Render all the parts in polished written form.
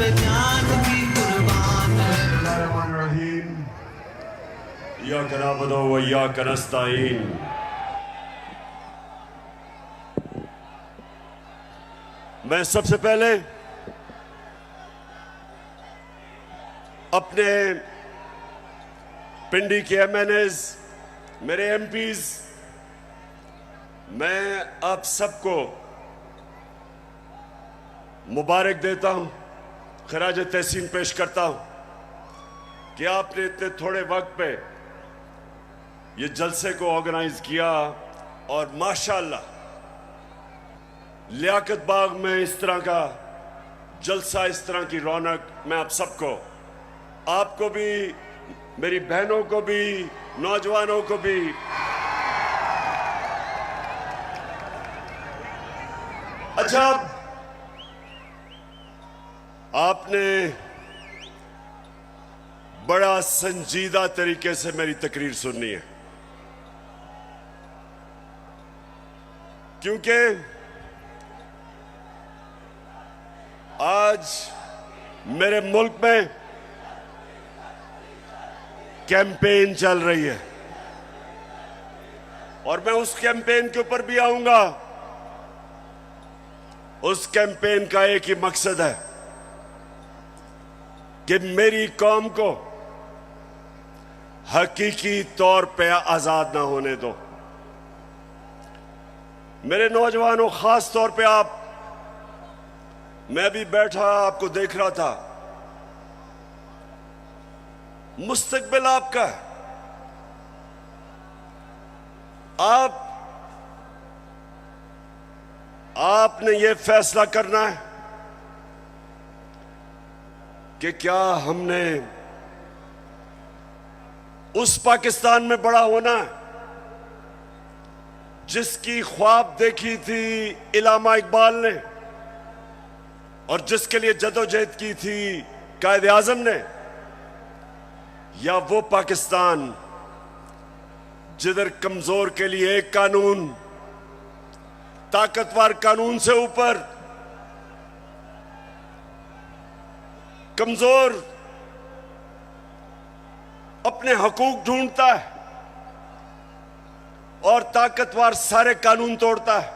पे जान भी कुर्बान है। इय्याका नअबुदु व इय्याका नस्तईन। मैं सबसे पहले अपने पिंडी के एमएनएज, मेरे एमपीज, मैं आप सबको मुबारक देता हूं, खराज तहसीन पेश करता हूं कि आपने इतने थोड़े वक्त पे ये जलसे को ऑर्गेनाइज किया और माशाअल्लाह लियाकत बाग में इस तरह का जलसा, इस तरह की रौनक, मैं आप सबको, आपको भी, मेरी बहनों को भी, नौजवानों को भी अच्छा, आपने बड़ा संजीदा तरीके से मेरी तकरीर सुननी है, क्योंकि आज मेरे मुल्क में कैंपेन चल रही है और मैं उस कैंपेन के ऊपर भी आऊंगा। उस कैंपेन का एक ही मकसद है कि मेरी कौम को हकीकी तौर पे आजाद ना होने दो। मेरे नौजवानों, खास तौर पे आप, मैं भी बैठा आपको देख रहा था, मुस्तकबिल आपका है। आपने ये फैसला करना है कि क्या हमने उस पाकिस्तान में बड़ा होना है जिसकी ख्वाब देखी थी इल्लामा इकबाल ने और जिसके लिए जदोजहद की थी कायदे आजम ने, या वो पाकिस्तान जिधर कमजोर के लिए एक कानून, ताकतवर कानून से ऊपर कमजोर अपने हकूक ढूंढता है और ताकतवर सारे कानून तोड़ता है।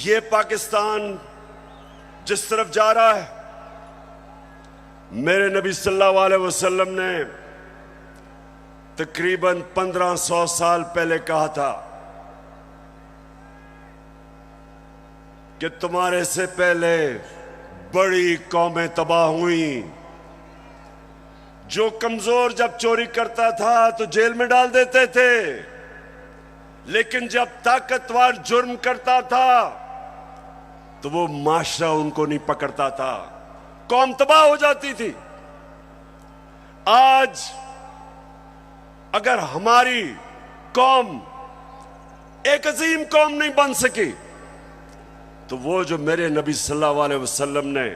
ये पाकिस्तान जिस तरफ जा रहा है, मेरे नबी सल्लल्लाहु अलैहि वसल्लम ने तकरीबन 1500 साल पहले कहा था कि तुम्हारे से पहले बड़ी कौमें तबाह हुई। जो कमजोर जब चोरी करता था तो जेल में डाल देते थे, लेकिन जब ताकतवर जुर्म करता था तो वो माशरा उनको नहीं पकड़ता था, कौम तबाह हो जाती थी। आज अगर हमारी कौम एक अजीम कौम नहीं बन सकी तो वो जो मेरे नबी सल्लल्लाहु अलैहि वसल्लम ने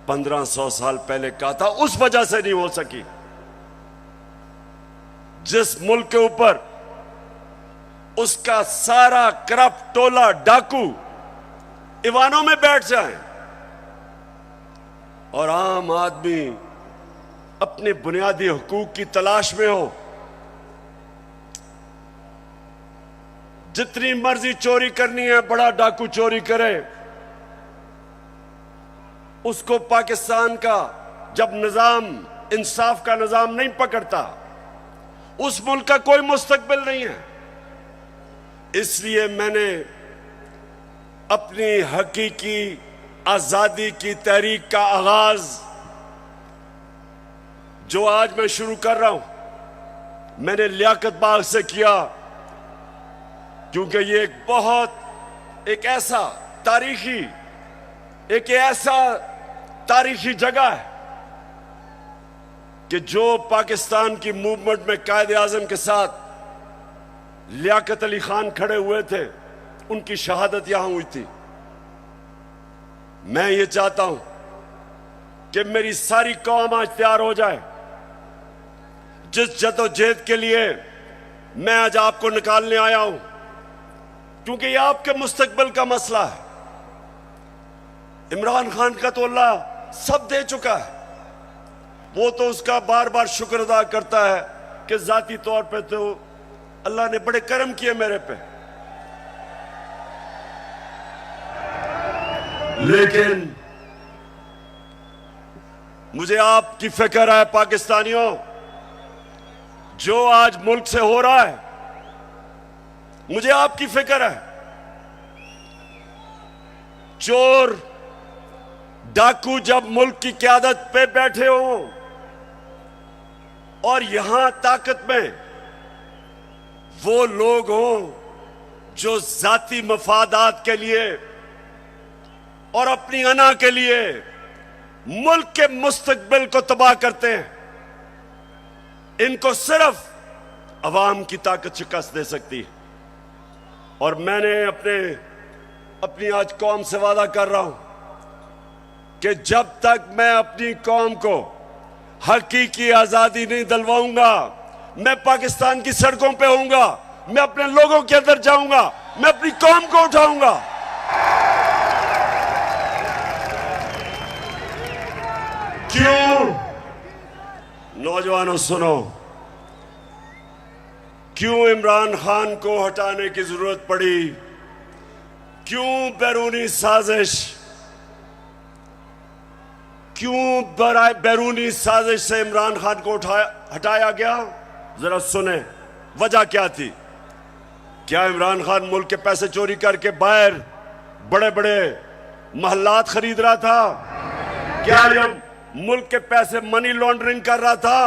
1500 साल पहले कहा था, उस वजह से नहीं हो सकी। जिस मुल्क के ऊपर उसका सारा करप्ट टोला डाकू ईवानों में बैठ जाए और आम आदमी अपने बुनियादी हुकूक की तलाश में हो, जितनी मर्जी चोरी करनी है बड़ा डाकू चोरी करे, उसको पाकिस्तान का जब निजाम, इंसाफ का निजाम नहीं पकड़ता, उस मुल्क का कोई मुस्तकबिल नहीं है। इसलिए मैंने अपनी हकीकी आजादी की तहरीक का आगाज जो आज मैं शुरू कर रहा हूं, मैंने लियाकत बाग से किया, क्योंकि ये एक ऐसा तारीखी जगह है कि जो पाकिस्तान की मूवमेंट में कायदे आजम के साथ लियाकत अली खान खड़े हुए थे, उनकी शहादत यहां हुई थी। मैं ये चाहता हूं कि मेरी सारी कौम आज तैयार हो जाए। जिस जदोजहद के लिए मैं आज आपको निकालने आया हूं, क्योंकि ये आपके मुस्तकबिल का मसला है। इमरान खान का तो अल्लाह सब दे चुका है। वो तो उसका बार बार शुक्र अदा करता है कि जाती तौर पे तो अल्लाह ने बड़े करम किए मेरे पे। लेकिन मुझे आपकी फिक्र है पाकिस्तानियों, जो आज मुल्क से हो रहा है, मुझे आपकी फिक्र है। चोर डाकू जब मुल्क की क़यादत पे बैठे हों और यहां ताकत में वो लोग हों जो जाती मफादात के लिए और अपनी अना के लिए मुल्क के मुस्तकबिल को तबाह करते हैं, इनको सिर्फ अवाम की ताकत शिकस्त दे सकती है। और मैंने अपनी आज कौम से वादा कर रहा हूं कि जब तक मैं अपनी कौम को हकीकी आजादी नहीं दिलवाऊंगा, मैं पाकिस्तान की सड़कों पे होऊंगा, मैं अपने लोगों के अंदर जाऊंगा, मैं अपनी कौम को उठाऊंगा। क्यों? नौजवानों सुनो, क्यों इमरान खान को हटाने की जरूरत पड़ी? क्यों बैरूनी साजिश, क्यों बैरूनी साजिश से इमरान खान को हटाया गया? जरा सुने वजह क्या थी। क्या इमरान खान मुल्क के पैसे चोरी करके बाहर बड़े बड़े महल्लात खरीद रहा था? क्या ये मुल्क के पैसे मनी लॉन्ड्रिंग कर रहा था?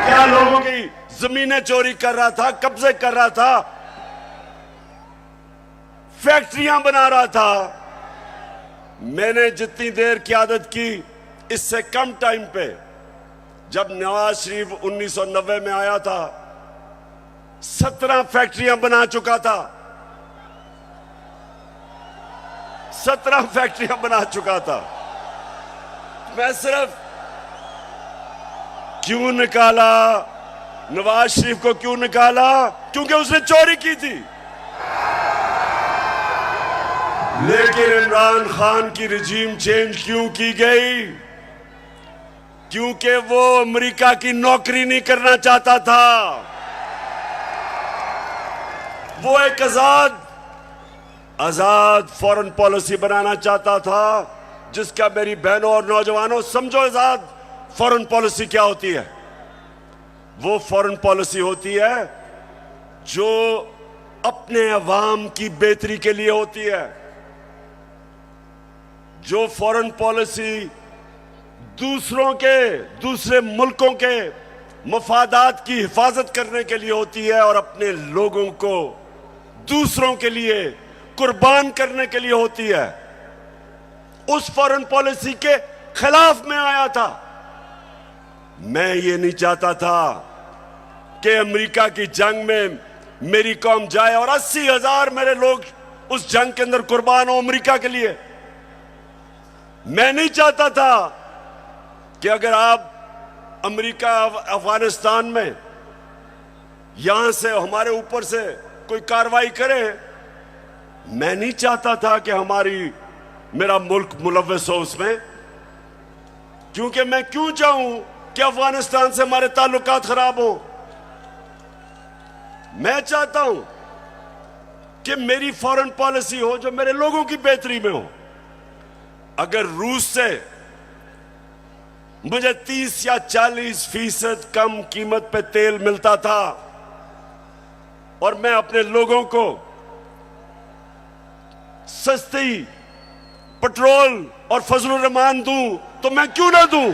क्या लोगों की जमीनें चोरी कर रहा था, कब्जे कर रहा था, फैक्ट्रियां बना रहा था? मैंने जितनी देर क़यादत की, इससे कम टाइम पे, जब नवाज शरीफ 1990 में आया था, 17 फैक्ट्रियां बना चुका था। 17 फैक्ट्रियां बना चुका था। मैं सिर्फ क्यों निकाला नवाज शरीफ को? क्यों निकाला? क्योंकि उसने चोरी की थी। लेकिन इमरान खान की रिजीम चेंज क्यों की गई? क्योंकि वो अमेरिका की नौकरी नहीं करना चाहता था। वो एक आजाद फॉरेन पॉलिसी बनाना चाहता था, जिसका मेरी बहनों और नौजवानों समझो आजाद फॉरेन पॉलिसी क्या होती है। वो फॉरेन पॉलिसी होती है जो अपने अवाम की बेहतरी के लिए होती है। जो फॉरेन पॉलिसी दूसरे मुल्कों के मफादात की हिफाजत करने के लिए होती है और अपने लोगों को दूसरों के लिए कुर्बान करने के लिए होती है, उस फॉरेन पॉलिसी के खिलाफ में आया था। मैं ये नहीं चाहता था कि अमेरिका की जंग में मेरी कौम जाए और 80,000 मेरे लोग उस जंग के अंदर कुर्बान हो अमेरिका के लिए। मैं नहीं चाहता था कि अगर आप अमेरिका अफगानिस्तान में यहां से हमारे ऊपर से कोई कार्रवाई करे, मैं नहीं चाहता था कि मेरा मुल्क मुलव्वस हो उसमें। क्योंकि मैं क्यों चाहूं कि अफगानिस्तान से हमारे ताल्लुकात खराब हो? मैं चाहता हूं कि मेरी फॉरेन पॉलिसी हो जो मेरे लोगों की बेहतरी में हो। अगर रूस से मुझे 30 या 40% कम कीमत पे तेल मिलता था और मैं अपने लोगों को सस्ती पेट्रोल और फजलुर रहमान दूं, तो मैं क्यों ना दूं?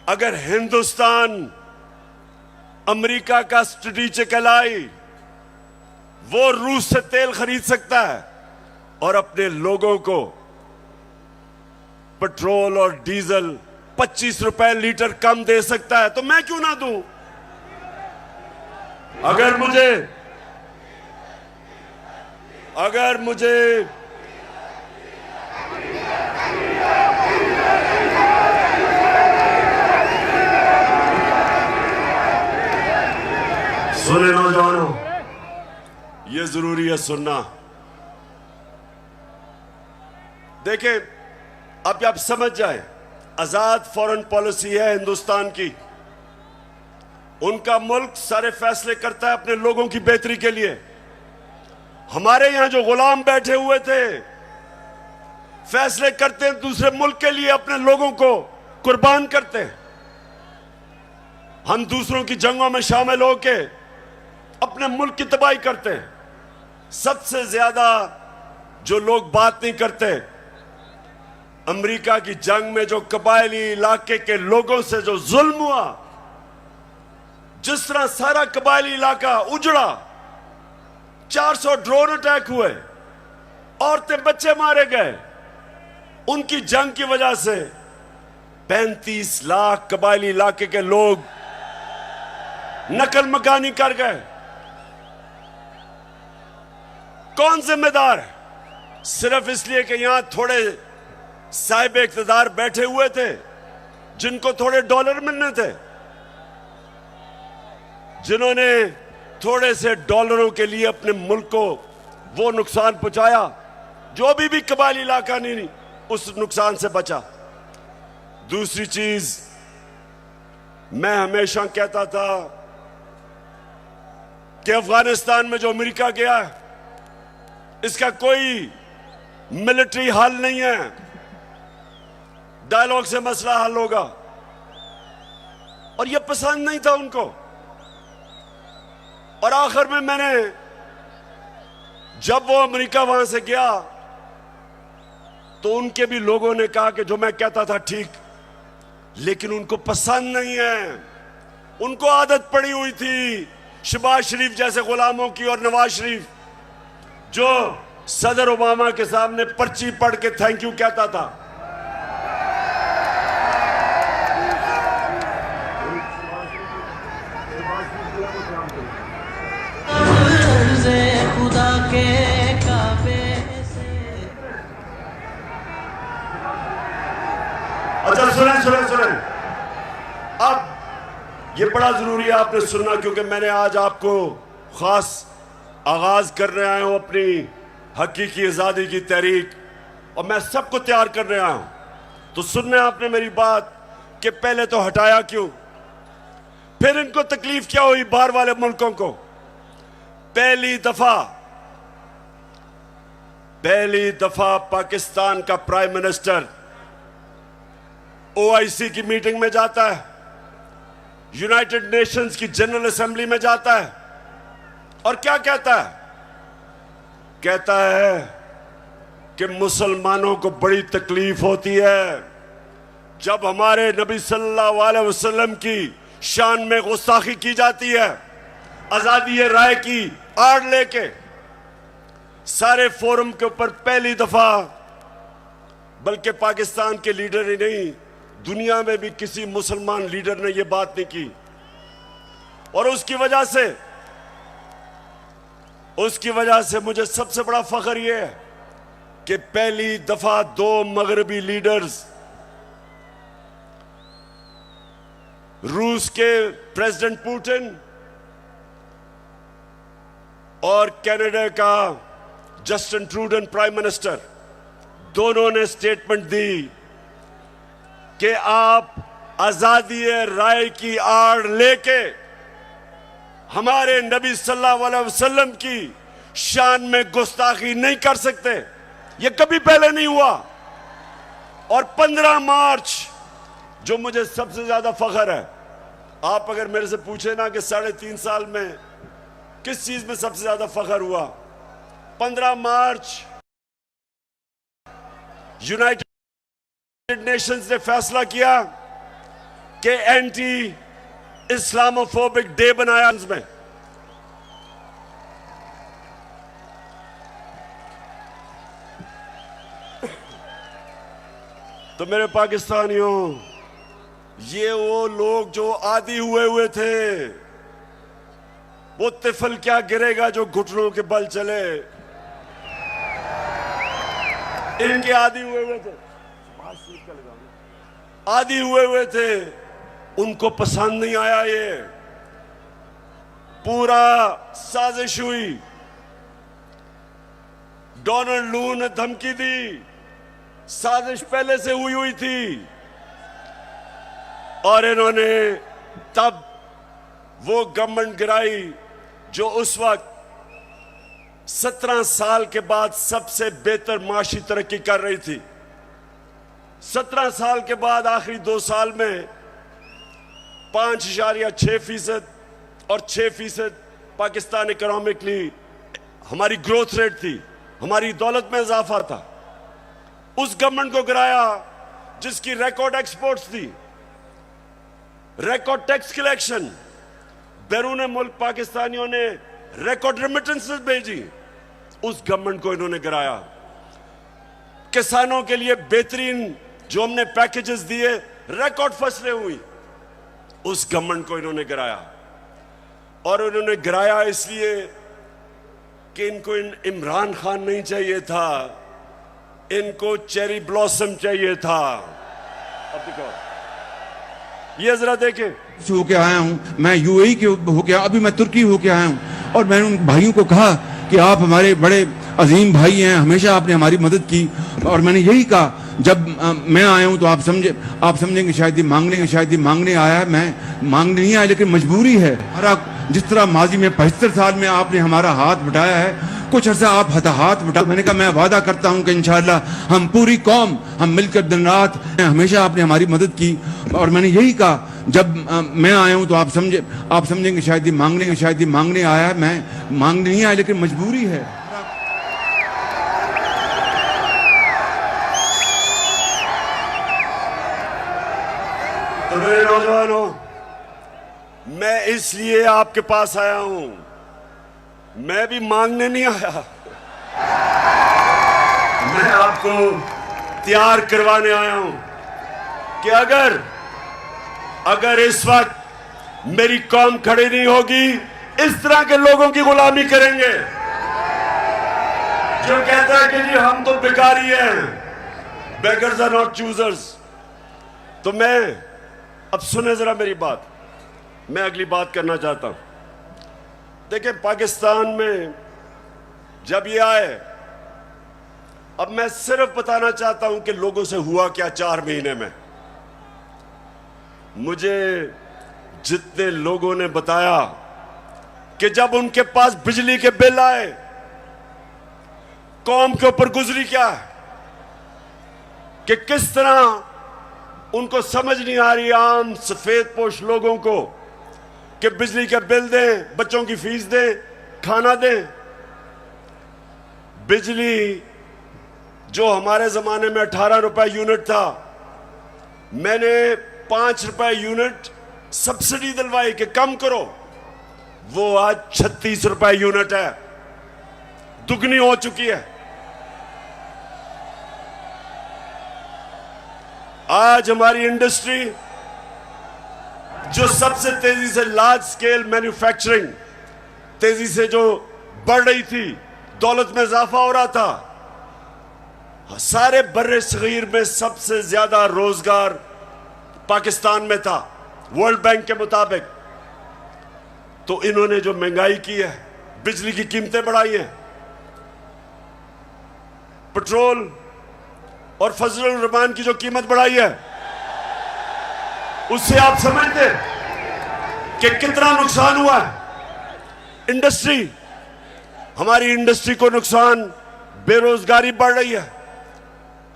अगर हिंदुस्तान अमेरिका का स्ट्रेटेजिक एलाई, वो रूस से तेल खरीद सकता है और अपने लोगों को पेट्रोल और डीजल 25 रुपए लीटर कम दे सकता है, तो मैं क्यों ना दूं? सुने नौजवानों, ये जरूरी है सुनना। देखें, अब आप समझ जाए, आजाद फॉरेन पॉलिसी है हिंदुस्तान की। उनका मुल्क सारे फैसले करता है अपने लोगों की बेहतरी के लिए। हमारे यहां जो गुलाम बैठे हुए थे, फैसले करते हैं दूसरे मुल्क के लिए, अपने लोगों को कुर्बान करते हैं। हम दूसरों की जंगों में शामिल होके अपने मुल्क की तबाही करते हैं। सबसे ज्यादा जो लोग बात नहीं करते, अमेरिका की जंग में जो कबायली इलाके के लोगों से जो जुल्म हुआ, जिस तरह सारा कबायली इलाका उजड़ा, 400 ड्रोन अटैक हुए, औरतें बच्चे मारे गए, उनकी जंग की वजह से 35 लाख कबायली इलाके के लोग नकल मकानी कर गए। कौन जिम्मेदार है? सिर्फ इसलिए कि यहां थोड़े साहिब इख्तिदार बैठे हुए थे जिनको थोड़े डॉलर मिलने थे, जिन्होंने थोड़े से डॉलरों के लिए अपने मुल्क को वो नुकसान पहुंचाया जो अभी भी कबायली इलाका नहीं उस नुकसान से बचा। दूसरी चीज, मैं हमेशा कहता था कि अफगानिस्तान में जो अमेरिका गया है, इसका कोई मिलिट्री हल नहीं है, डायलॉग से मसला हल होगा। और यह पसंद नहीं था उनको। और आखिर में मैंने, जब वो अमेरिका वहां से गया, तो उनके भी लोगों ने कहा कि जो मैं कहता था ठीक, लेकिन उनको पसंद नहीं है। उनको आदत पड़ी हुई थी शहबाज शरीफ जैसे गुलामों की, और नवाज शरीफ जो सदर ओबामा के सामने पर्ची पढ़ के थैंक यू कहता था। खुदा के काबे से। अच्छा सुने, अब ये बड़ा जरूरी है आपने सुनना, क्योंकि मैंने आज आपको खास आगाज करने आया हूं अपनी हकीकी आजादी की तहरीक, और मैं सबको तैयार करने आया हूं। तो सुनने आपने मेरी बात कि पहले तो हटाया क्यों, फिर इनको तकलीफ क्या हुई बाहर वाले मुल्कों को। पहली दफा पाकिस्तान का प्राइम मिनिस्टर OIC की मीटिंग में जाता है, यूनाइटेड नेशंस की जनरल असेंबली में जाता है, और क्या कहता है? कहता है कि मुसलमानों को बड़ी तकलीफ होती है जब हमारे नबी सल्लल्लाहु अलैहि वसल्लम की शान में गुस्ताखी की जाती है। आजादी राय की आड़ लेके सारे फोरम के ऊपर पहली दफा, बल्कि पाकिस्तान के लीडर ही नहीं, दुनिया में भी किसी मुसलमान लीडर ने यह बात नहीं की। और उसकी वजह से मुझे सबसे बड़ा फख्र यह है कि पहली दफा 2 मगरबी लीडर्स, रूस के प्रेसिडेंट पुतिन और कनाडा का जस्टिन ट्रूडो प्राइम मिनिस्टर, दोनों ने स्टेटमेंट दी कि आप आजादी राय की आड़ लेके हमारे नबी सल्लल्लाहु अलैहि वसल्लम की शान में गुस्ताखी नहीं कर सकते। यह कभी पहले नहीं हुआ। और 15 मार्च, जो मुझे सबसे ज्यादा फख्र है, आप अगर मेरे से पूछे ना कि 3.5 साल में किस चीज में सबसे ज्यादा फख्र हुआ, 15 मार्च यूनाइटेड नेशंस ने फैसला किया कि एंटी इस्लामोफोबिक डे बनाया में। तो मेरे पाकिस्तानियों, ये वो लोग जो आदी हुए थे, वो तिफल क्या गिरेगा जो घुटनों के बल चले, इनके आदी हुए थे, आदी हुए थे, उनको पसंद नहीं आया ये। पूरा साजिश हुई। डोनाल्ड लू ने धमकी दी, साजिश पहले से हुई थी, और इन्होंने तब वो गवर्नमेंट गिराई जो उस वक्त 17 साल के बाद सबसे बेहतर माशी तरक्की कर रही थी। 17 साल के बाद आखिरी 2 साल में 5.6% और 6% पाकिस्तान इकोनॉमिकली हमारी ग्रोथ रेट थी, हमारी दौलत में इजाफा था। उस गवर्नमेंट को गिराया जिसकी रिकॉर्ड एक्सपोर्ट्स थी, रिकॉर्ड टैक्स कलेक्शन, बैरून मुल्क पाकिस्तानियों ने रिकॉर्ड रेमिटेंसेस भेजी। उस गवर्नमेंट को इन्होंने गिराया। किसानों के लिए बेहतरीन जो हमने पैकेजेस दिए, रिकॉर्ड फसलें हुई, उस गवर्नमेंट को इन्होंने गिराया। और उन्होंने गिराया इसलिए कि इनको इमरान खान नहीं चाहिए था, इनको चेरी ब्लॉसम चाहिए था। अब देखो, ये जरा देखें, होके आया हूँ मैं, यूएई के होके, अभी मैं तुर्की होके आया हूँ, और मैंने उन भाइयों को कहा कि आप हमारे बड़े अजीम भाई हैं, हमेशा आपने हमारी मदद की। और मैंने यही कहा, जब मैं आया हूँ तो आप समझेंगे शायद ये मांगने आया है। मैं मांगने नहीं आया, लेकिन मजबूरी है। हमारा जिस तरह माजी में 75 साल में आपने हमारा हाथ बटाया है, कुछ अर्सा आप हाथ बटा। मैंने कहा मैं वादा करता हूं कि इंशाअल्लाह हम पूरी कौम, हम मिलकर दिन रात, हमेशा आपने हमारी मदद की। और मैंने यही कहा, जब मैं आया हूं तो आप समझेंगे शायद ये मांगने आया है। मैं मांगने नहीं आया, लेकिन मजबूरी है। तो मेरे नौजवानों, मैं इसलिए आपके पास आया हूं, मैं भी मांगने नहीं आया, मैं आपको तैयार करवाने आया हूं कि अगर इस वक्त मेरी कौम खड़ी नहीं होगी, इस तरह के लोगों की गुलामी करेंगे जो कहता है कि जी हम तो भिखारी हैं, बेगर्स आर नॉट चूजर्स। तो मैं, अब सुने जरा मेरी बात, मैं अगली बात करना चाहता हूं। देखिए, पाकिस्तान में जब ये आए, अब मैं सिर्फ बताना चाहता हूं कि लोगों से हुआ क्या 4 महीने में। मुझे जितने लोगों ने बताया कि जब उनके पास बिजली के बिल आए, कौम के ऊपर गुजरी क्या है, कि किस तरह उनको समझ नहीं आ रही, आम सफेद पोश लोगों को, कि बिजली का बिल दें, बच्चों की फीस दें, खाना दें। बिजली जो हमारे जमाने में 18 रुपए यूनिट था, मैंने 5 रुपए यूनिट सब्सिडी दिलवाई कि कम करो, वो आज 36 रुपए यूनिट है, दुगनी हो चुकी है। आज हमारी इंडस्ट्री जो सबसे तेजी से लार्ज स्केल मैन्युफैक्चरिंग तेजी से जो बढ़ रही थी, दौलत में इजाफा हो रहा था, सारे बर्रे सगीर में सबसे ज्यादा रोजगार पाकिस्तान में था वर्ल्ड बैंक के मुताबिक। तो इन्होंने जो महंगाई की है, बिजली की कीमतें बढ़ाई हैं, पेट्रोल और फजलुर रहमान की जो कीमत बढ़ाई है, उससे आप समझते कि कितना नुकसान हुआ है इंडस्ट्री, हमारी इंडस्ट्री को नुकसान, बेरोजगारी बढ़ रही है।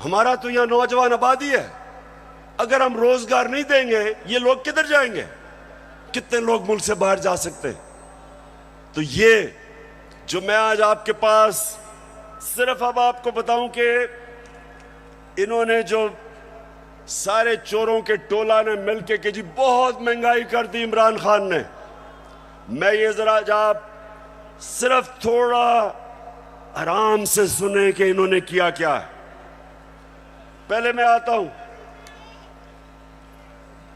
हमारा तो यहां नौजवान आबादी है, अगर हम रोजगार नहीं देंगे ये लोग किधर जाएंगे? कितने लोग मुल्क से बाहर जा सकते हैं? तो ये जो मैं आज आपके पास सिर्फ अब आपको बताऊं कि इन्होंने जो सारे चोरों के टोला ने मिलके कि जी बहुत महंगाई कर दी इमरान खान ने, मैं ये जरा आप सिर्फ थोड़ा आराम से सुने कि इन्होंने किया क्या है। पहले मैं आता हूं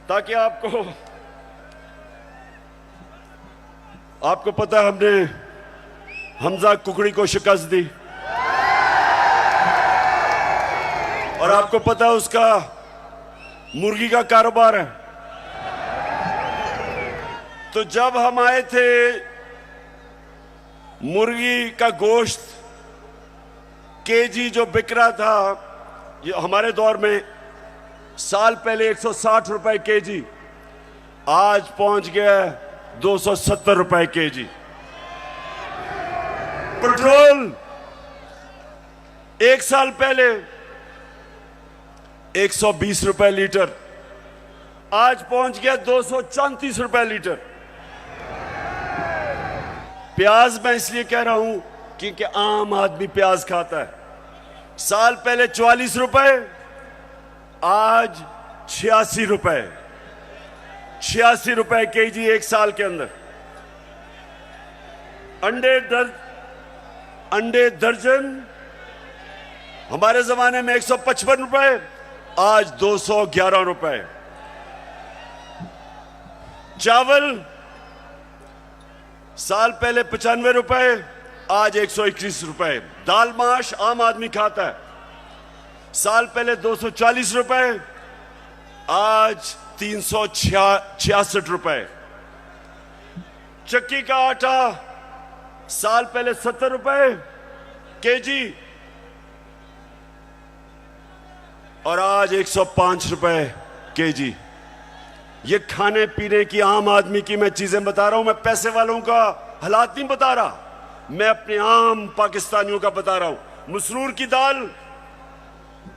ताकि आपको पता है, हमने हमजा कुकड़ी को शिकस्त दी, और आपको पता है उसका मुर्गी का कारोबार है। तो जब हम आए थे मुर्गी का गोश्त केजी जो बिक रहा था, ये हमारे दौर में साल पहले 160 रुपए केजी, आज पहुंच गया 270 रुपए केजी। पेट्रोल एक साल पहले 120 रुपए लीटर, आज पहुंच गया 234 रुपए लीटर। प्याज मैं इसलिए कह रहा हूं क्योंकि आम आदमी प्याज खाता है। साल पहले 44 रुपए, आज 86 रुपए, 86 रुपए केजी एक साल के अंदर। अंडे दर्जन हमारे जमाने में 155 रुपए, आज 211 रुपए। चावल साल पहले 95 रुपए, आज 121 रुपए। दाल माश आम आदमी खाता है, साल पहले 240 रुपए, आज 366 रुपए। चक्की का आटा साल पहले 70 रुपए केजी, और आज 105 रुपए केजी। ये खाने पीने की आम आदमी की मैं चीजें बता रहा हूं, मैं पैसे वालों का हालात नहीं बता रहा, मैं अपने आम पाकिस्तानियों का बता रहा हूं। मसरूर की दाल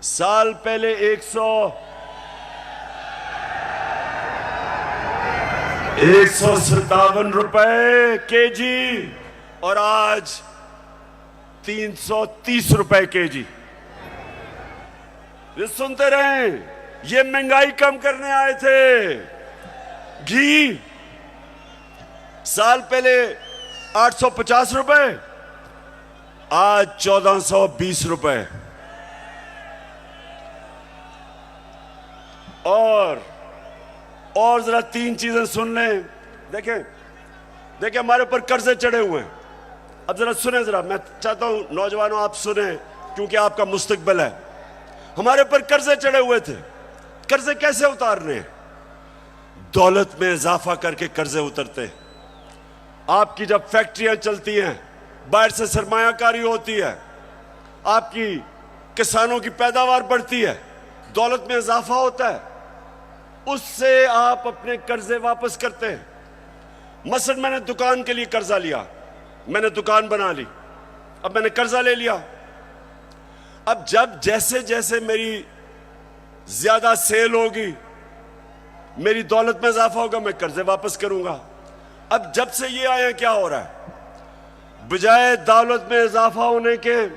साल पहले 157 रुपए केजी, और आज 330 रुपए केजी। ये सुनते रहे, ये महंगाई कम करने आए थे। घी साल पहले 850 रुपए, आज 1420 रुपए। और जरा तीन चीजें सुन लें। देखें हमारे ऊपर कर्जे चढ़े हुए हैं। अब जरा सुने, जरा मैं चाहता हूं नौजवानों आप सुने, क्योंकि आपका मुस्तकबिल है। हमारे ऊपर कर्जे चढ़े हुए थे। कर्जे कैसे उतारने हैं? दौलत में इजाफा करके कर्जे उतरते हैं। आपकी जब फैक्ट्रियां चलती हैं, बाहर से सरमायाकारी होती है, आपकी किसानों की पैदावार बढ़ती है, दौलत में इजाफा होता है, उससे आप अपने कर्जे वापस करते हैं। मसलन मैंने दुकान के लिए कर्जा लिया, मैंने दुकान बना ली, अब मैंने कर्जा ले लिया। अब जब जैसे जैसे मेरी ज्यादा सेल होगी, मेरी दौलत में इजाफा होगा, मैं कर्जे वापस करूंगा। अब जब से ये आया, क्या हो रहा है? बजाय दौलत में इजाफा होने के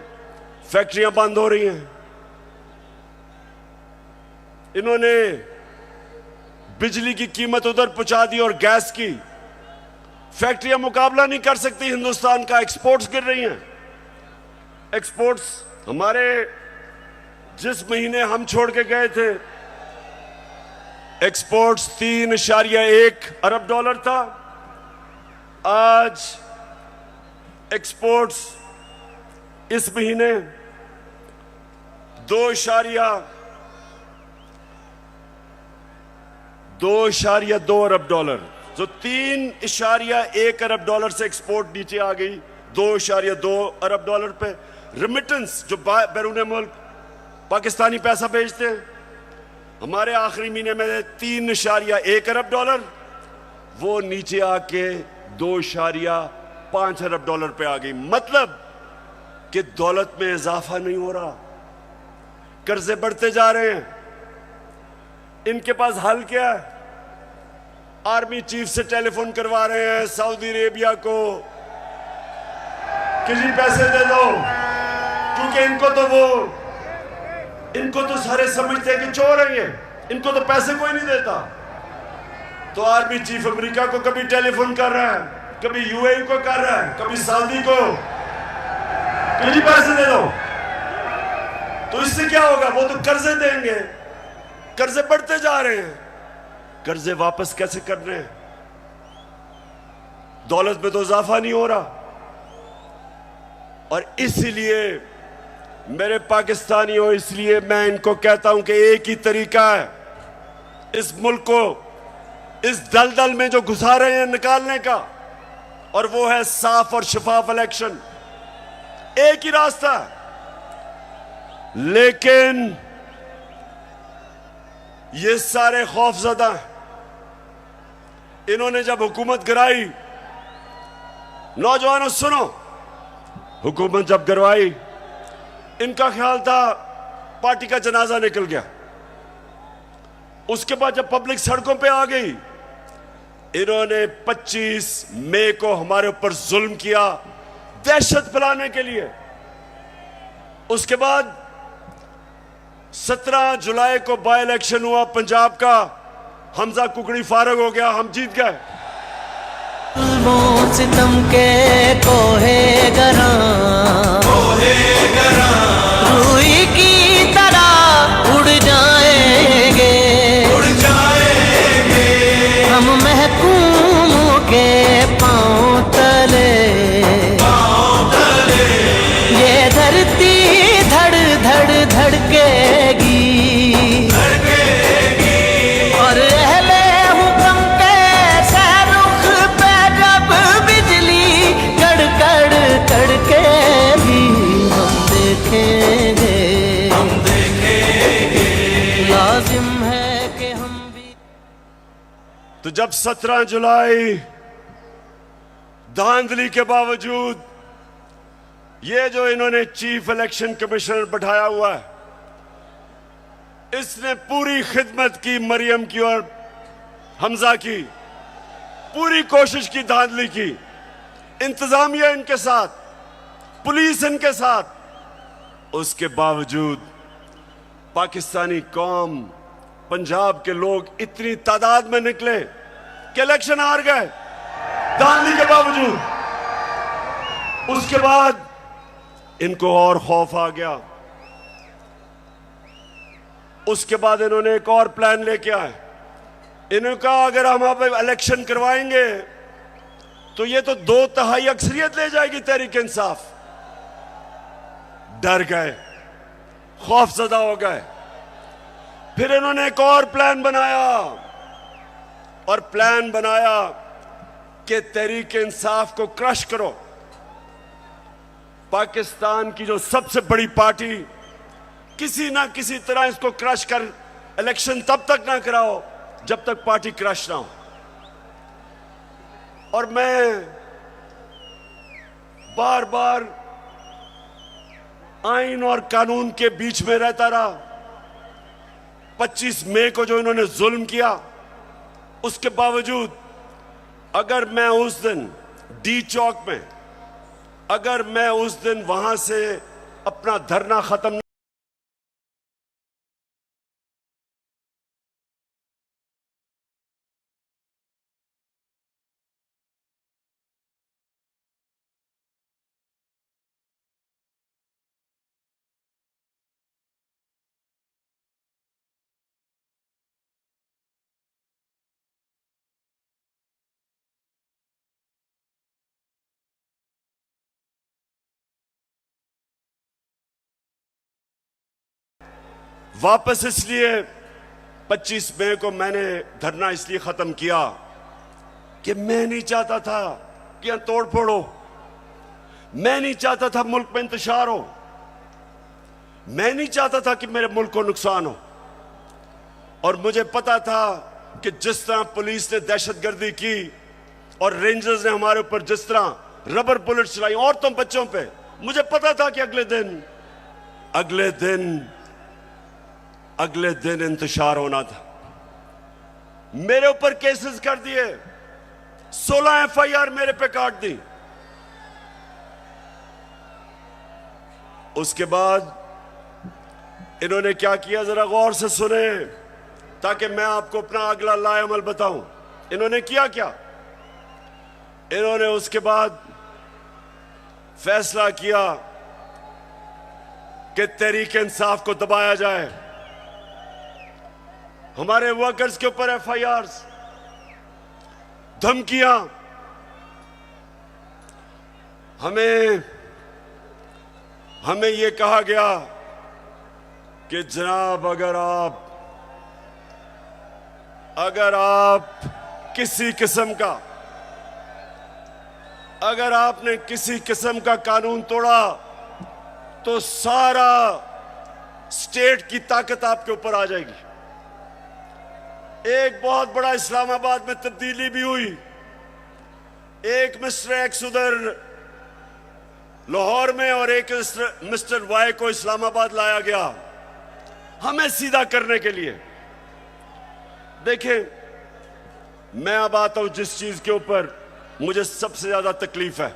फैक्ट्रियां बंद हो रही हैं। इन्होंने बिजली की कीमत उधर पहुंचा दी और गैस की। फैक्ट्रियां मुकाबला नहीं कर सकती हिंदुस्तान का, एक्सपोर्ट्स गिर रही हैं। एक्सपोर्ट्स हमारे जिस महीने हम छोड़ के गए थे, एक्सपोर्ट्स 3.1 अरब डॉलर था, आज एक्सपोर्ट्स इस महीने 2.2 अरब डॉलर, जो 3.1 अरब डॉलर से एक्सपोर्ट नीचे आ गई 2.2 अरब डॉलर पे। रेमिटेंस जो बैरून मुल्क पाकिस्तानी पैसा भेजते हैं, हमारे आखिरी महीने में 3.1 अरब डॉलर, वो नीचे आके 2.5 अरब डॉलर पे आ गई। मतलब कि दौलत में इजाफा नहीं हो रहा, कर्जे बढ़ते जा रहे हैं। इनके पास हल क्या है? आर्मी चीफ से टेलीफोन करवा रहे हैं सऊदी अरेबिया को कि जी पैसे दे दो, क्योंकि इनको तो सारे समझते हैं कि चोर है ये, इनको तो पैसे कोई नहीं देता। तो आर्मी चीफ अमेरिका को कभी टेलीफोन कर रहा है, कभी यूएई को कर रहा है, कभी सऊदी को कि जी पैसे दे दो। तो इससे क्या होगा? वो तो कर्जे देंगे, कर्जे बढ़ते जा रहे हैं। कर्जे वापस कैसे कर रहे हैं? दौलत में तो इजाफा नहीं हो रहा। और इसलिए मेरे पाकिस्तानियों, इसलिए मैं इनको कहता हूं कि एक ही तरीका है इस मुल्क को इस दलदल में जो घुसा रहे हैं निकालने का, और वो है साफ और शफाफ इलेक्शन। एक ही रास्ता है। लेकिन ये सारे खौफजदा हैं। इन्होंने जब हुकूमत गिराई, नौजवानों सुनो, हुकूमत जब गिरवाई, इनका ख्याल था पार्टी का जनाजा निकल गया। उसके बाद जब पब्लिक सड़कों पे आ गई, इन्होंने 25 मई को हमारे ऊपर जुल्म किया दहशत फैलाने के लिए। उसके बाद 17 जुलाई को बाई इलेक्शन हुआ पंजाब का, हमजा कुकड़ी फारग हो गया, हम जीत गए। सितम के कोहे गरा रूई की तरह उड़ जाएंगे हम महकूमों के पांव तले। ये धरती धड़ धड़ धड़केगी और अहले हुक्म के सहरुख पे जब बिजली कड़कड़ कड़केगी हम देखेंगे लाजिम है कि हम भी। तो जब 17 जुलाई धांधली के बावजूद ये जो इन्होंने चीफ इलेक्शन कमिश्नर बैठाया हुआ है, इसने पूरी खिदमत की मरियम की और हमजा की, पूरी कोशिश की, धांधली की, इंतजामिया इनके साथ, पुलिस इनके साथ। उसके बावजूद पाकिस्तानी कौम, पंजाब के लोग इतनी तादाद में निकले कि इलेक्शन हार गए धांधली के बावजूद। उसके बाद इनको और खौफ आ गया। उसके बाद इन्होंने एक और प्लान लेके आए। इन्होंने कहा अगर हम अब इलेक्शन करवाएंगे तो ये तो 2/3 अक्सरियत ले जाएगी तहरीक इंसाफ। डर गए, खौफजदा हो गए। फिर इन्होंने एक और प्लान बनाया, और प्लान बनाया कि तहरीक इंसाफ को क्रश करो। पाकिस्तान की जो सबसे बड़ी पार्टी, किसी ना किसी तरह इसको क्रश कर इलेक्शन तब तक ना कराओ जब तक पार्टी क्रश ना हो। और मैं बार बार आइन और कानून के बीच में रहता रहा। 25 मई को जो इन्होंने जुल्म किया, उसके बावजूद अगर मैं उस दिन डी चौक में, अगर मैं उस दिन वहां से अपना धरना खत्म वापस, इसलिए 25 मई को मैंने धरना इसलिए खत्म किया कि मैं नहीं चाहता था कि यहां तोड़ फोड़ हो, मैं नहीं चाहता था मुल्क में इंतशार हो, मैं नहीं चाहता था कि मेरे मुल्क को नुकसान हो। और मुझे पता था कि जिस तरह पुलिस ने दहशतगर्दी की और रेंजर्स ने हमारे ऊपर जिस तरह रबर बुलेट चलाई औरतों बच्चों पे, मुझे पता था कि अगले दिन इंतशार होना था। मेरे ऊपर केसेस कर दिए, 16 FIR मेरे पे काट दी। उसके बाद इन्होंने क्या किया, जरा गौर से सुने ताकि मैं आपको अपना अगला लाएअमल बताऊं। इन्होंने किया क्या? इन्होंने उसके बाद फैसला किया कि तहरीक इंसाफ को दबाया जाए। हमारे वर्कर्स के ऊपर FIRs, धमकियां, हमें यह कहा गया कि जनाब अगर आप किसी किस्म का अगर आपने किसी किस्म का कानून तोड़ा तो सारा स्टेट की ताकत आपके ऊपर आ जाएगी। एक बहुत बड़ा इस्लामाबाद में तब्दीली भी हुई। एक मिस्टर एक्स उधर लाहौर में और एक मिस्टर वाई को इस्लामाबाद लाया गया हमें सीधा करने के लिए। देखें, मैं अब आता हूं जिस चीज के ऊपर मुझे सबसे ज्यादा तकलीफ है।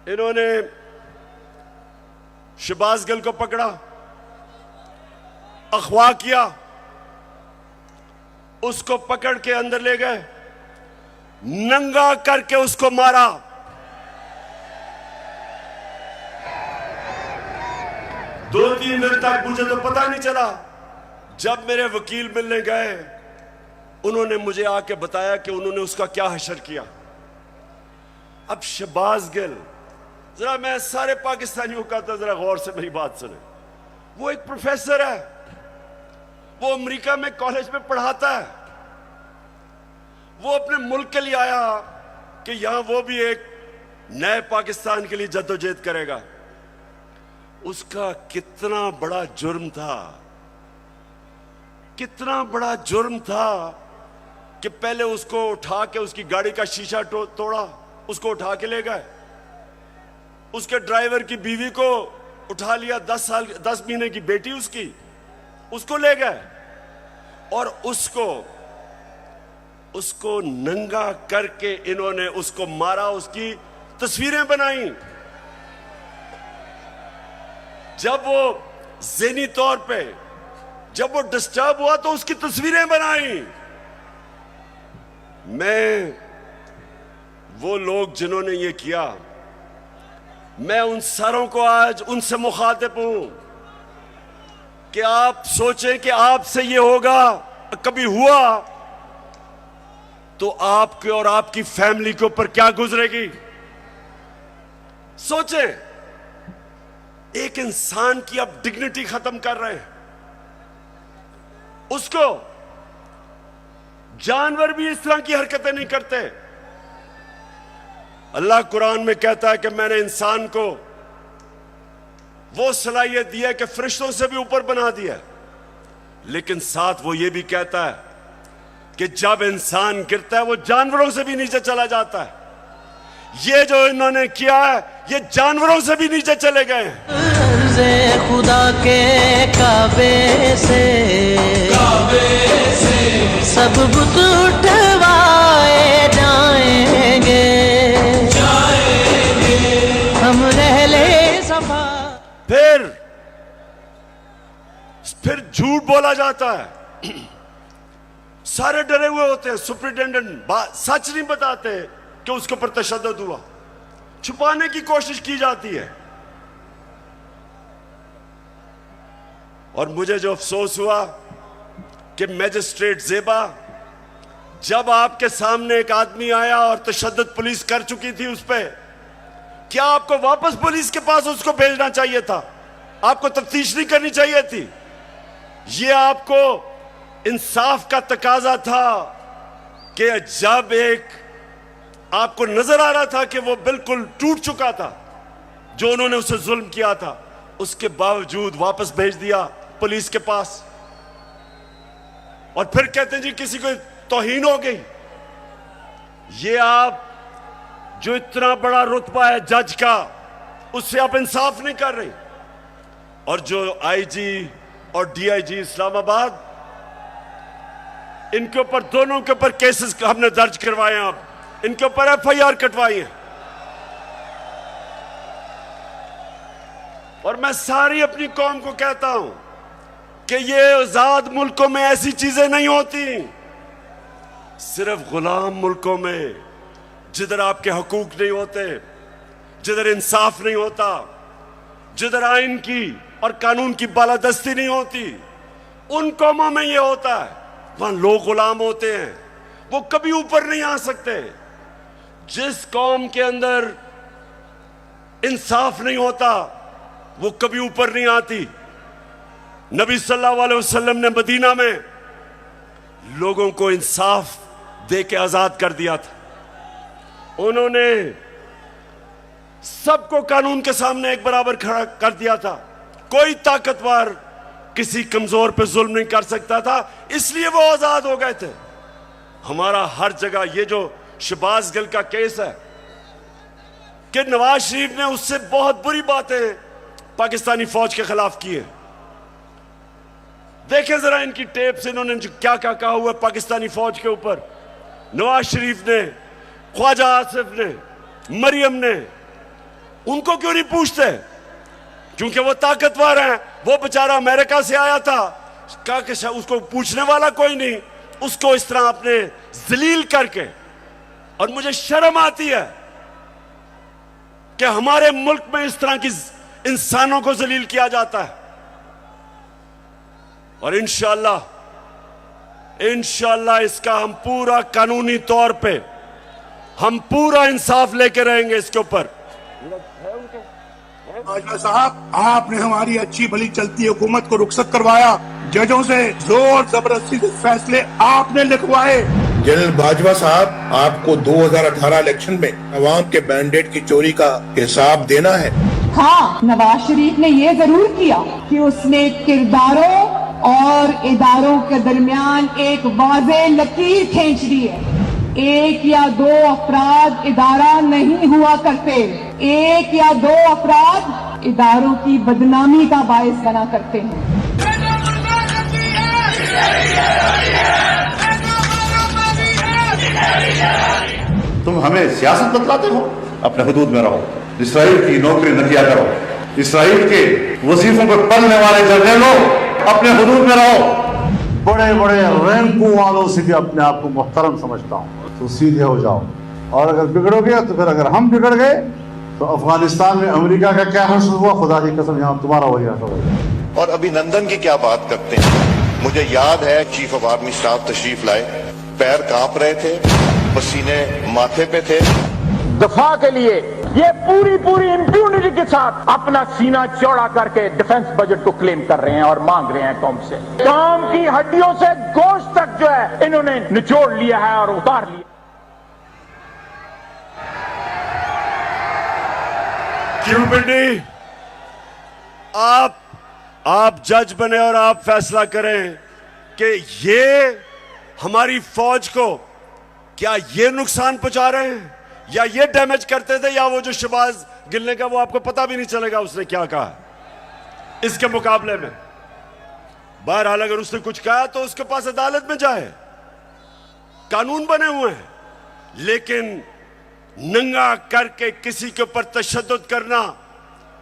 इन्होंने शहबाज गिल को पकड़ा, अगवा किया, उसको पकड़ के अंदर ले गए, नंगा करके उसको मारा। दो तीन दिन तक मुझे तो पता नहीं चला। जब मेरे वकील मिलने गए, उन्होंने मुझे आके बताया कि उन्होंने उसका क्या हशर किया। अब शहबाज गिल, जरा मैं सारे पाकिस्तानियों का तो जरा गौर से मेरी बात सुने। वो एक प्रोफेसर है, वो अमेरिका में कॉलेज में पढ़ाता है। वो अपने मुल्क के लिए आया कि यहां वो भी एक नए पाकिस्तान के लिए जद्दोजहद करेगा। उसका कितना बड़ा जुर्म था, कितना बड़ा जुर्म था कि पहले उसको उठा के उसकी गाड़ी का शीशा तोड़ा, उसको उठा के ले गए। उसके ड्राइवर की बीवी को उठा लिया, 10 महीने की बेटी उसकी, उसको ले गए और उसको नंगा करके इन्होंने उसको मारा, उसकी तस्वीरें बनाई। जब वो ज़हनी तौर पे जब वो डिस्टर्ब हुआ तो उसकी तस्वीरें बनाई। मैं वो लोग जिन्होंने ये किया, मैं उन सारों को आज उनसे मुखातिब हूं कि आप सोचें कि आपसे ये होगा, कभी हुआ तो आपके और आपकी फैमिली के ऊपर क्या गुजरेगी। सोचें, एक इंसान की आप डिग्निटी खत्म कर रहे हैं। उसको जानवर भी इस तरह की हरकतें नहीं करते। अल्लाह कुरान में कहता है कि मैंने इंसान को वो सलाहियत दी है कि फरिश्तों से भी ऊपर बना दिया, लेकिन साथ वो ये भी कहता है कि जब इंसान गिरता है वो जानवरों से भी नीचे चला जाता है। ये जो इन्होंने किया है, ये जानवरों से भी नीचे चले गए हैं। खुदा के काबे से सब बुत उठवाए जाएंगे, हम रहले सफा। फिर झूठ बोला जाता है। सारे डरे हुए होते हैं। सुपरिटेंडेंट सच नहीं बताते कि उसके ऊपर तशद्दुद हुआ, छुपाने की कोशिश की जाती है। और मुझे जो अफसोस हुआ कि मैजिस्ट्रेट ज़ेबा, जब आपके सामने एक आदमी आया और तशद्दुद पुलिस कर चुकी थी उस पर, क्या आपको वापस पुलिस के पास उसको भेजना चाहिए था? आपको तफ्तीश नहीं करनी चाहिए थी? ये आपको इंसाफ का तकाजा था कि जब एक आपको नजर आ रहा था कि वो बिल्कुल टूट चुका था, जो उन्होंने उसे जुल्म किया था, उसके बावजूद वापस भेज दिया पुलिस के पास। और फिर कहते हैं जी किसी को तौहीन हो गई। ये आप जो इतना बड़ा रुतबा है जज का, उससे आप इंसाफ नहीं कर रहे। और जो आईजी और डीआईजी इस्लामाबाद, इनके ऊपर, दोनों के ऊपर केसेस हमने दर्ज करवाए हैं, आप इनके ऊपर एफआईआर कटवाई है। और मैं सारी अपनी कौम को कहता हूं कि ये आजाद मुल्कों में ऐसी चीजें नहीं होती। सिर्फ गुलाम मुल्कों में, जिधर आपके हकूक नहीं होते, जिधर इंसाफ नहीं होता, जिधर आइन की और कानून की बालादस्ती नहीं होती, उन कौमों में ये होता है। वहां लोग गुलाम होते हैं, वो कभी ऊपर नहीं आ सकते। जिस कौम के अंदर इंसाफ नहीं होता, वो कभी ऊपर नहीं आती। नबी सल्लल्लाहु अलैहि वसल्लम ने मदीना में लोगों को इंसाफ दे के आजाद कर दिया था। उन्होंने सबको कानून के सामने एक बराबर खड़ा कर दिया था। कोई ताकतवर किसी कमजोर पे जुल्म नहीं कर सकता था, इसलिए वो आजाद हो गए थे। हमारा हर जगह ये जो शहबाज गिल का केस है कि नवाज शरीफ ने उससे बहुत बुरी बातें पाकिस्तानी फौज के खिलाफ की है। देखें जरा इनकी टेप से इन्होंने क्या क्या कहा हुआ पाकिस्तानी फौज के ऊपर। नवाज शरीफ ने, ख्वाजा आसिफ ने, मरियम ने, उनको क्यों नहीं पूछते? क्योंकि वो ताकतवर हैं। वो बेचारा अमेरिका से आया था, कहा कि उसको पूछने वाला कोई नहीं, उसको इस तरह आपने जलील करके। और मुझे शर्म आती है कि हमारे मुल्क में इस तरह की इंसानों को जलील किया जाता है। और इंशाअल्लाह इसका हम पूरा कानूनी तौर पे हम पूरा इंसाफ लेके रहेंगे इसके ऊपर। बाजवा साहब, आपने हमारी अच्छी भली चलती हुकूमत को रुखसत करवाया, जजों से जोर जबरदस्ती से फैसले आपने लिखवाए। जनरल बाजवा साहब, आपको 2018 इलेक्शन में अवाम के मैंडेट की चोरी का हिसाब देना है। हाँ, नवाज शरीफ ने ये जरूर किया कि उसने किरदारों और इदारों के दरमियान एक वाज़ेह लकीर खींच दी है। एक या दो अफराद इदारा नहीं हुआ करते, एक या दो अफराद इदारों की बदनामी का बायस बना करते हैं। तुम हमें सियासत बतलाते हो, अपने हुदूद में रहो। इसराइल की नौकरी न किया करो। इसराइल के वजीफों पर पलने वाले जर्नलों, अपने हुदूद में रहो। बड़े बड़े रैंकों वालों से भी अपने आप को मुहतरम समझता हूँ, तो सीधे हो जाओ। और अगर बिगड़ोगे तो फिर अगर हम बिगड़ गए तो अफगानिस्तान में अमेरिका का क्या हश्र हुआ, खुदा की कसम यहाँ तुम्हारा वही हश्र होगा। और अभिनंदन की क्या बात करते हैं। मुझे याद है चीफ ऑफ आर्मी स्टाफ तशरीफ लाए, पैर कांप रहे थे, पसीने माथे पे थे। दफा के लिए ये पूरी इंप्यूनिटी के साथ अपना सीना चौड़ा करके डिफेंस बजट को क्लेम कर रहे हैं और मांग रहे हैं कौम से। कौम की हड्डियों से गोश्त तक जो है इन्होंने निचोड़ लिया है और उतार लिया। क्यों पिंडी, आप जज बने और आप फैसला करें कि ये हमारी फौज को क्या ये नुकसान पहुंचा रहे हैं या ये डैमेज करते थे, या वो जो शहबाज गिल ने का वो आपको पता भी नहीं चलेगा उसने क्या कहा इसके मुकाबले में। बहरहाल अगर उसने कुछ कहा तो उसके पास अदालत में जाए, कानून बने हुए हैं। लेकिन नंगा करके किसी के ऊपर तशद्दुद करना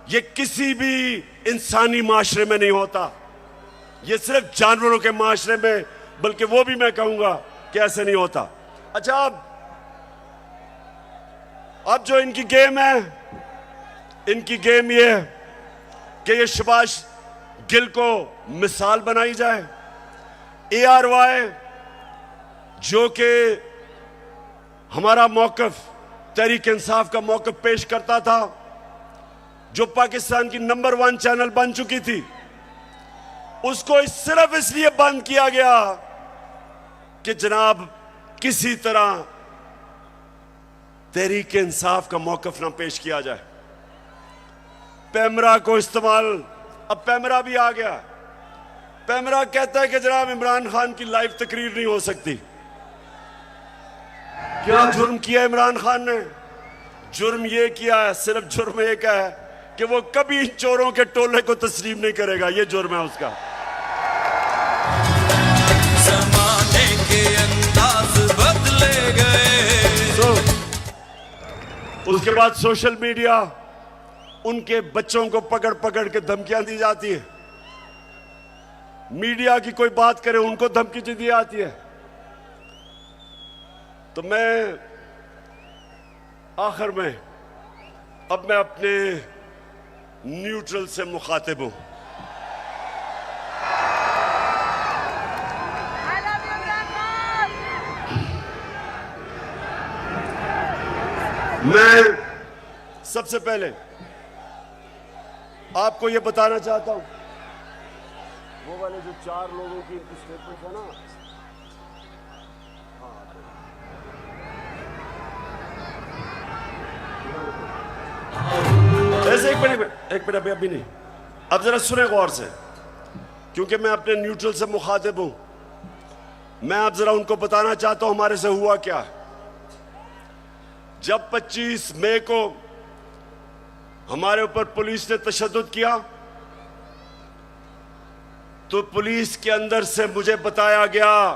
ये किसी भी इंसानी माशरे में नहीं होता, ये सिर्फ जानवरों के माशरे में, बल्कि वो भी मैं कहूंगा कि ऐसे नहीं होता। अच्छा, अब जो इनकी गेम है, इनकी गेम ये है कि ये शहबाज गिल को मिसाल बनाई जाए। ARY जो कि हमारा मौकफ, तहरीक इंसाफ का मौकफ पेश करता था, जो पाकिस्तान की नंबर 1 चैनल बन चुकी थी, उसको सिर्फ इसलिए बंद किया गया कि जनाब किसी तरह तहरीक इंसाफ का मौकफ ना पेश किया जाए। पैमरा को इस्तेमाल, अब पैमरा भी आ गया। पैमरा कहता है कि जनाब इमरान खान की लाइव तकरीर नहीं हो सकती। क्या जुर्म किया इमरान खान ने? जुर्म ये किया है, सिर्फ जुर्म एक है कि वो कभी इन चोरों के टोले को तस्लीम नहीं करेगा। ये जुर्म है उसका। ज़माने के अंदाज बदले गए। उसके बाद सोशल मीडिया, उनके बच्चों को पकड़ पकड़ के धमकियां दी जाती है। मीडिया की कोई बात करे उनको धमकी दी जाती है। तो मैं आखिर में अब मैं अपने न्यूट्रल से मुखातिब हूं। मैं सबसे पहले आपको यह बताना चाहता हूं, वो वाले जो 4 लोगों की इनकी स्टेटमेंट है ना, एक मिनट अभी नहीं। अब जरा सुने गौर से, क्योंकि मैं अपने न्यूट्रल से मुखातिब हूं। मैं अब जरा उनको बताना चाहता हूं हमारे से हुआ क्या। जब 25 मई को हमारे ऊपर पुलिस ने तशद्दुद किया, तो पुलिस के अंदर से मुझे बताया गया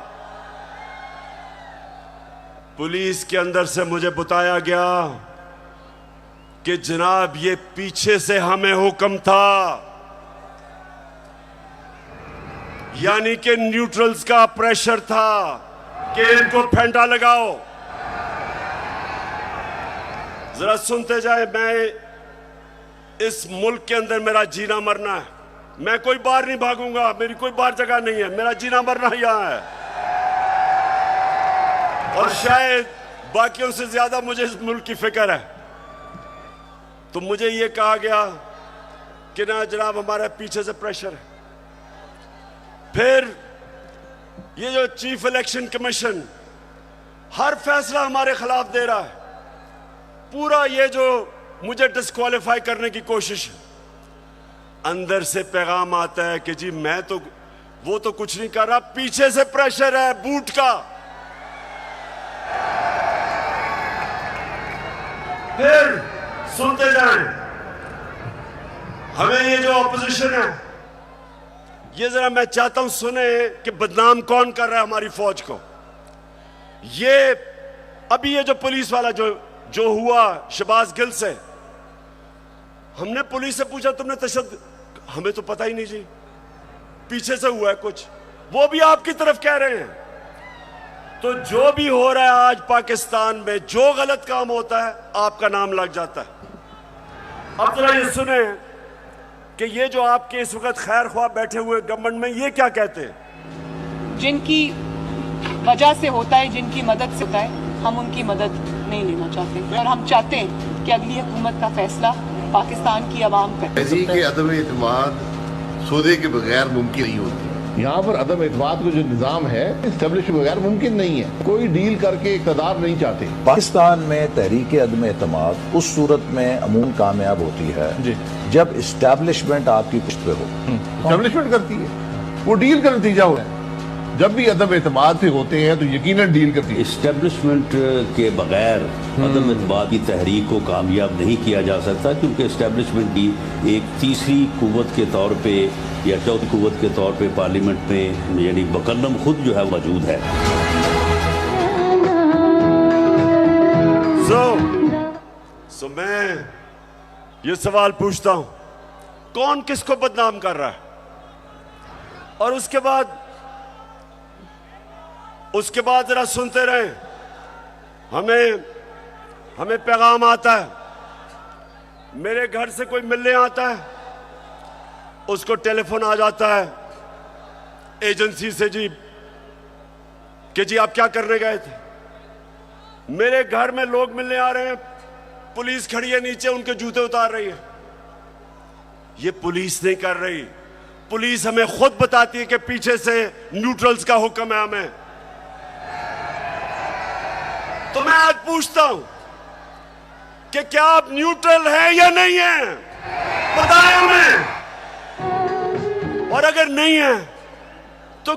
कि जनाब ये पीछे से हमें हुक्म था, यानी कि न्यूट्रल्स का प्रेशर था कि इनको फेंटा लगाओ। जरा सुनते जाए, मैं इस मुल्क के अंदर मेरा जीना मरना है। मैं कोई बाहर नहीं भागूंगा, मेरी कोई बाहर जगह नहीं है, मेरा जीना मरना यहां है। और शायद बाकियों से ज्यादा मुझे इस मुल्क की फिक्र है। तो मुझे यह कहा गया कि ना जनाब हमारे पीछे से प्रेशर है। फिर ये जो चीफ इलेक्शन कमीशन हर फैसला हमारे खिलाफ दे रहा है, पूरा ये जो मुझे डिस्क्वालीफाई करने की कोशिश है, अंदर से पैगाम आता है कि जी मैं तो वो तो कुछ नहीं कर रहा, पीछे से प्रेशर है बूट का। फिर सुनते जाएं, हमें ये जो ऑपोजिशन है, ये जरा मैं चाहता हूं सुने कि बदनाम कौन कर रहा है हमारी फौज को। ये अभी ये जो पुलिस वाला जो हुआ शहबाज गिल से, हमने पुलिस से पूछा तुमने तशद्दुद, हमें तो पता ही नहीं जी, पीछे से हुआ है कुछ, वो भी आपकी तरफ कह रहे हैं। तो जो भी हो रहा है आज पाकिस्तान में, जो गलत काम होता है आपका नाम लग जाता है। अब जरा ये सुने कि ये जो आपके इस वक्त खैर ख्वाह बैठे हुए गवर्नमेंट में, ये क्या कहते हैं। जिनकी वजह से होता है, जिनकी मदद से होता है, हम उनकी मदद नहीं लेना चाहते और हम चाहते हैं कि अगली हुकूमत का फैसला पाकिस्तान की आवाम करे। तहरीक अदम एतमाद सौदे के बगैर मुमकिन नहीं होती। यहाँ पर अदम एतमाद का जो निज़ाम है इस्टेब्लिश के बगैर मुमकिन नहीं है। कोई डील करके इक़्तिदार नहीं चाहते। पाकिस्तान में तहरीक अदम एतमाद उस सूरत में अमूमन कामयाब होती है जी, जब इस्टेब्लिशमेंट आपकी पुष्ट पे हो। इस्टेब्लिशमेंट करती है, वो डील का नतीजा हो है। जब भी अदम एतमाद से होते हैं तो यकीनन डील करती है। इस्टेब्लिशमेंट के बगैर अदम एतमाद की तहरीक को कामयाब नहीं किया जा सकता, क्योंकि इस्टेब्लिशमेंट की एक तीसरी कुव्वत के तौर पे या चौथी कुव्वत के तौर पे पार्लियामेंट में यानी मुकल्लम खुद जो है मौजूद है। सो मैं ये सवाल पूछता हूं, कौन किसको बदनाम कर रहा है। और उसके बाद जरा सुनते रहे, हमें पैगाम आता है, मेरे घर से कोई मिलने आता है, उसको टेलीफोन आ जाता है एजेंसी से जी कि जी आप क्या करने गए थे। मेरे घर में लोग मिलने आ रहे हैं, पुलिस खड़ी है नीचे, उनके जूते उतार रही है। ये पुलिस नहीं कर रही, पुलिस हमें खुद बताती है कि पीछे से न्यूट्रल्स का हुक्म है हमें। तो मैं आज पूछता हूं कि क्या आप न्यूट्रल हैं या नहीं हैं, बताएं हमें। और अगर नहीं है तो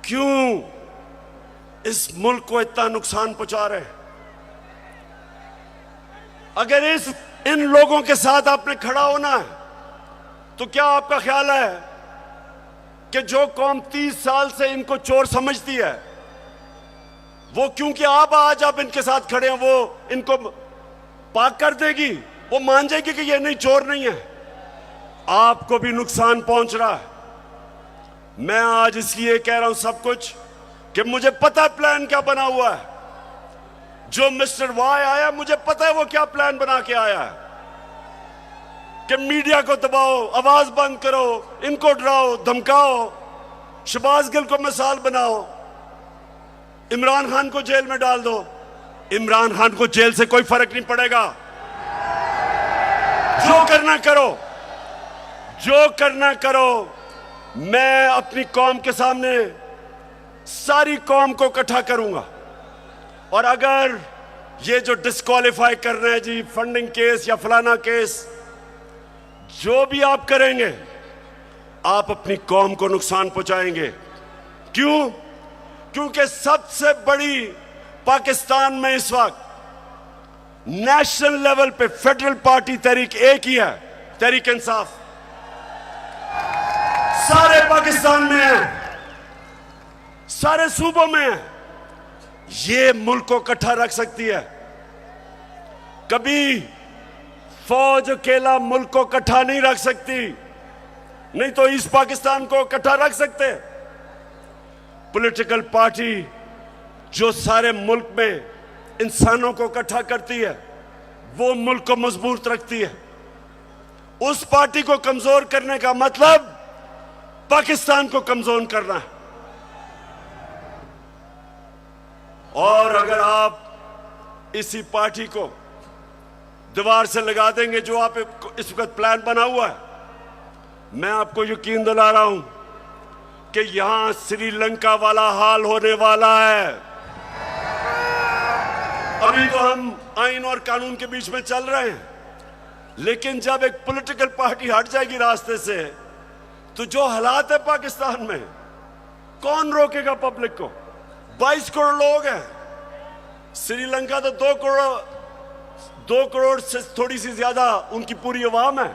क्यों इस मुल्क को इतना नुकसान पहुंचा रहे हैं। अगर इन लोगों के साथ आपने खड़ा होना है, तो क्या आपका ख्याल है कि जो कौम 30 साल से इनको चोर समझती है, वो क्योंकि आज आप इनके साथ खड़े हैं, वो इनको पाक कर देगी, वो मान जाएगी कि ये नहीं, चोर नहीं है। आपको भी नुकसान पहुंच रहा है। मैं आज इसलिए कह रहा हूं सब कुछ कि मुझे पता है प्लान क्या बना हुआ है। जो मिस्टर वाई आया, मुझे पता है वो क्या प्लान बना के आया है कि मीडिया को दबाओ, आवाज बंद करो, इनको डराओ धमकाओ, शहबाज गिल को मिसाल बनाओ, इमरान खान को जेल में डाल दो। इमरान खान को जेल से कोई फर्क नहीं पड़ेगा। जो करना करो, जो करना करो। मैं अपनी कौम के सामने सारी कौम को इकट्ठा करूंगा, और अगर ये जो डिस्क्वालीफाई कर रहे हैं जी, फंडिंग केस या फलाना केस, जो भी आप करेंगे आप अपनी कौम को नुकसान पहुंचाएंगे। क्यों? क्योंकि सबसे बड़ी पाकिस्तान में इस वक्त नेशनल लेवल पे फेडरल पार्टी तहरीक एक ही है, तहरीक इंसाफ। सारे पाकिस्तान में है, सारे सूबों में है। ये मुल्क को इकट्ठा रख सकती है। कभी फौज अकेला मुल्क को इकट्ठा नहीं रख सकती, नहीं तो ईस्ट पाकिस्तान को इकट्ठा रख सकते। पॉलिटिकल पार्टी जो सारे मुल्क में इंसानों को इकट्ठा करती है, वो मुल्क को मजबूत रखती है। उस पार्टी को कमजोर करने का मतलब पाकिस्तान को कमजोर करना है। और अगर आप इसी पार्टी को दीवार से लगा देंगे, जो आप इस वक्त प्लान बना हुआ है, मैं आपको यकीन दिला रहा हूं कि यहां श्रीलंका वाला हाल होने वाला है। अभी तो हम आइन और कानून के बीच में चल रहे हैं, लेकिन जब एक पॉलिटिकल पार्टी हट जाएगी रास्ते से, तो जो हालात है पाकिस्तान में, कौन रोकेगा पब्लिक को? 22 करोड़ लोग हैं। श्रीलंका तो 2 करोड़ से थोड़ी सी ज्यादा उनकी पूरी आवाम है।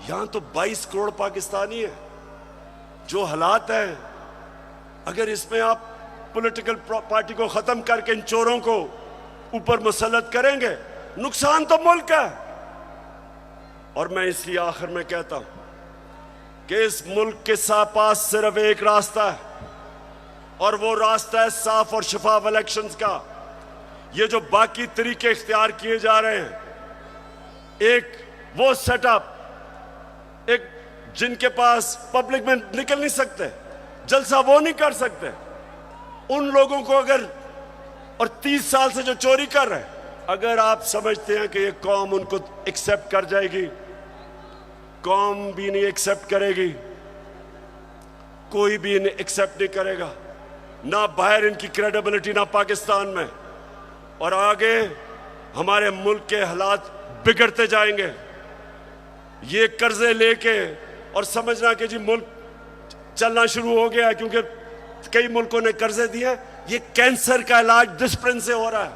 यहां तो 22 करोड़ पाकिस्तानी है। जो हालात हैं, अगर इसमें आप पॉलिटिकल पार्टी को खत्म करके इन चोरों को ऊपर मुसल्लत करेंगे, नुकसान तो मुल्क है। और मैं इसलिए आखिर में कहता हूं कि इस मुल्क के पास सिर्फ एक रास्ता है, और वो रास्ता है साफ और शफाफ इलेक्शंस का। ये जो बाकी तरीके इख्तियार किए जा रहे हैं, एक वो सेटअप, एक जिनके पास पब्लिक में निकल नहीं सकते, जलसा वो नहीं कर सकते, उन लोगों को अगर, और 30 साल से जो चोरी कर रहे हैं, अगर आप समझते हैं कि ये कौम उनको एक्सेप्ट कर जाएगी, कौम भी नहीं एक्सेप्ट करेगी, कोई भी इन्हें एक्सेप्ट नहीं करेगा, ना बाहर इनकी क्रेडिबिलिटी, ना पाकिस्तान में। और आगे हमारे मुल्क के हालात बिगड़ते जाएंगे। ये कर्जे लेके और समझना कि जी मुल्क चलना शुरू हो गया, क्योंकि कई मुल्कों ने कर्जे दिए। ये कैंसर का इलाज डिस्प्रिन से हो रहा है।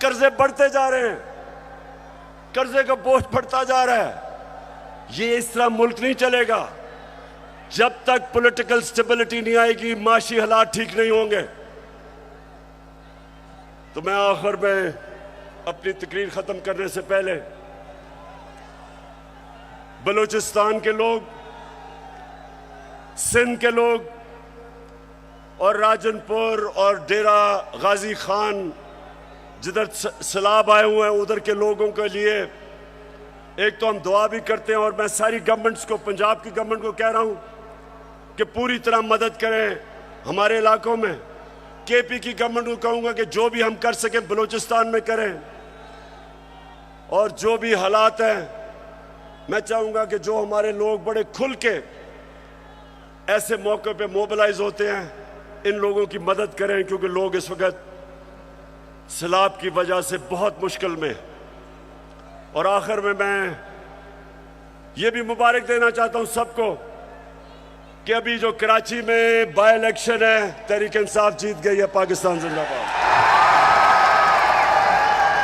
कर्जे बढ़ते जा रहे हैं, कर्जे का बोझ बढ़ता जा रहा है। ये इस तरह मुल्क नहीं चलेगा। जब तक पॉलिटिकल स्टेबिलिटी नहीं आएगी, माशी हालात ठीक नहीं होंगे। तो मैं आखिर में अपनी तकरीर खत्म करने से पहले बलूचिस्तान के लोग, सिंध के लोग और राजनपुर और डेरा गाजी खान जिधर सैलाब आए हुए हैं, उधर के लोगों के लिए एक तो हम दुआ भी करते हैं, और मैं सारी गवर्नमेंट्स को, पंजाब की गवर्नमेंट को कह रहा हूं कि पूरी तरह मदद करें हमारे इलाकों में। केपी की गवर्नमेंट को कहूंगा कि जो भी हम कर सकें बलूचिस्तान में करें, और जो भी हालात हैं, मैं चाहूंगा कि जो हमारे लोग बड़े खुल के ऐसे मौके पे मोबिलाइज होते हैं, इन लोगों की मदद करें, क्योंकि लोग इस वक्त सैलाब की वजह से बहुत मुश्किल में। और आखिर में मैं ये भी मुबारक देना चाहता हूं सबको कि अभी जो कराची में बाय इलेक्शन है, तहरीक इंसाफ जीत गई है। पाकिस्तान जिंदाबाद।